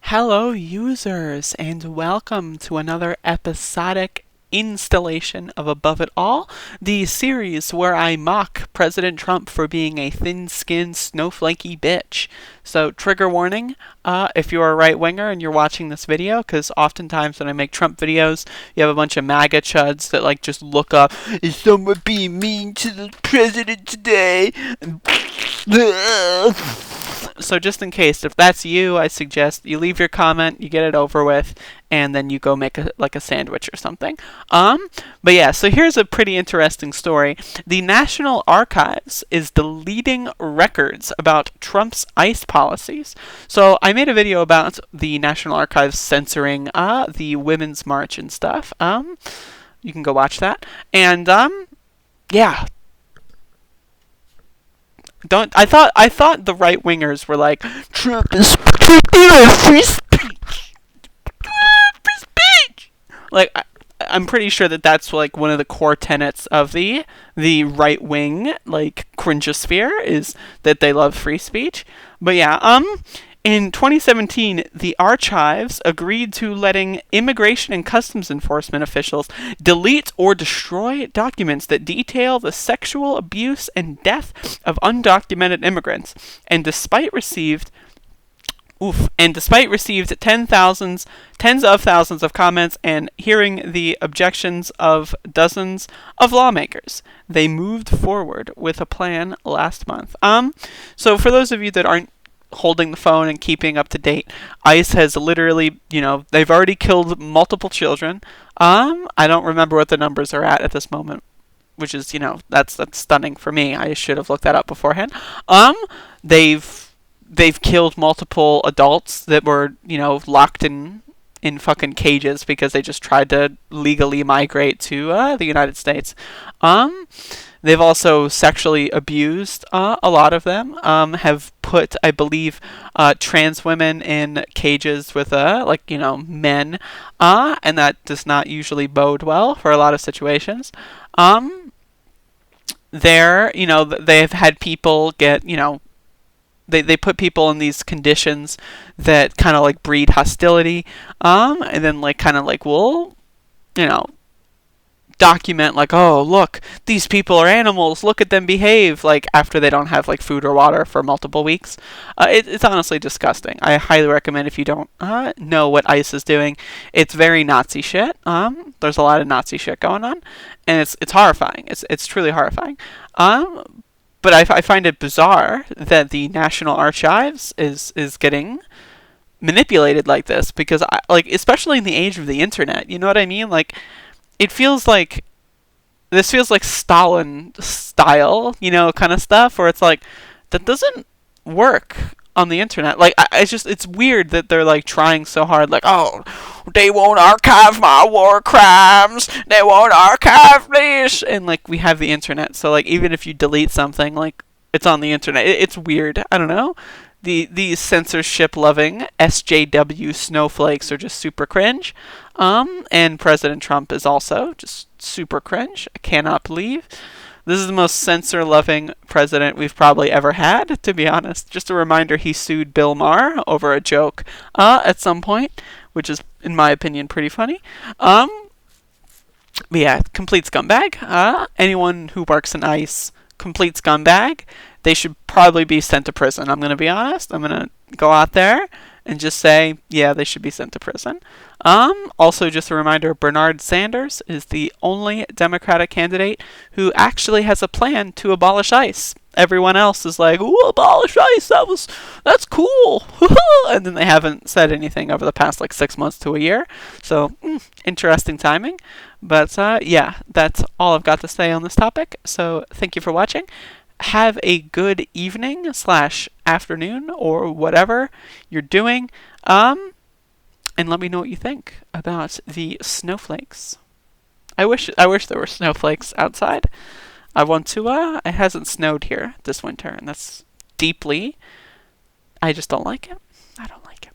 Hello, users, and welcome to another episodic installation of Above It All, the series where I mock President Trump for being a thin-skinned, snowflakey bitch. So, trigger warning, if you're a right-winger and you're watching this video, because oftentimes when I make Trump videos, you have a bunch of MAGA chuds that, just look up, is someone being mean to the president today? So just in case, if that's you, I suggest you leave your comment, you get it over with, and then you go make a sandwich or something. But yeah, so here's a pretty interesting story. The National Archives is deleting records about Trump's ICE policies. So I made a video about the National Archives censoring the Women's March and stuff. You can go watch that. And yeah. I thought the right wingers were like, Trump is protecting our free speech. Free speech. I'm pretty sure that's like one of the core tenets of the right wing cringosphere is that they love free speech. But yeah, in 2017, the archives agreed to letting immigration and customs enforcement officials delete or destroy documents that detail the sexual abuse and death of undocumented immigrants. And despite received tens of thousands of comments and hearing the objections of dozens of lawmakers, they moved forward with a plan last month. So for those of you that aren't holding the phone and keeping up to date, ICE has literally, they've already killed multiple children. I don't remember what the numbers are at this moment, which is, that's stunning for me. I should have looked that up beforehand. They've killed multiple adults that were, locked in fucking cages because they just tried to legally migrate to the United States. They've also sexually abused a lot of them. Have put, I believe, trans women in cages with men, and that does not usually bode well for a lot of situations. They've had people get, they put people in these conditions that kind of breed hostility, and then document oh, look, these people are animals, look at them behave, after they don't have food or water for multiple weeks. It's honestly disgusting. I highly recommend, if you don't know what ICE is doing, it's very Nazi shit. There's a lot of Nazi shit going on, and it's horrifying. It's truly horrifying. But I find it bizarre that the National Archives is getting manipulated like this, because especially in the age of the internet, you know what I mean? It feels like this feels like Stalin style, kind of stuff, where it's that doesn't work on the internet. It's weird that they're trying so hard, oh, they won't archive my war crimes, they won't archive this, and we have the internet, so even if you delete something, it's on the internet. It's weird. I don't know. These censorship-loving SJW snowflakes are just super cringe. And President Trump is also just super cringe. I cannot believe. This is the most censor-loving president we've probably ever had, to be honest. Just a reminder, he sued Bill Maher over a joke at some point, which is, in my opinion, pretty funny. But yeah, complete scumbag. Anyone who works in ICE, complete scumbag. They should probably be sent to prison. I'm going to be honest. I'm going to go out there and just say, yeah, they should be sent to prison. Also, just a reminder, Bernard Sanders is the only Democratic candidate who actually has a plan to abolish ICE. Everyone else is like, ooh, abolish ICE, that's cool. And then they haven't said anything over the past 6 months to a year. So, interesting timing. But yeah, that's all I've got to say on this topic. So, thank you for watching. Have a good evening / afternoon or whatever you're doing. And let me know what you think about the snowflakes. I wish there were snowflakes outside. I want to, it hasn't snowed here this winter, and that's deeply, I just don't like it. I don't like it.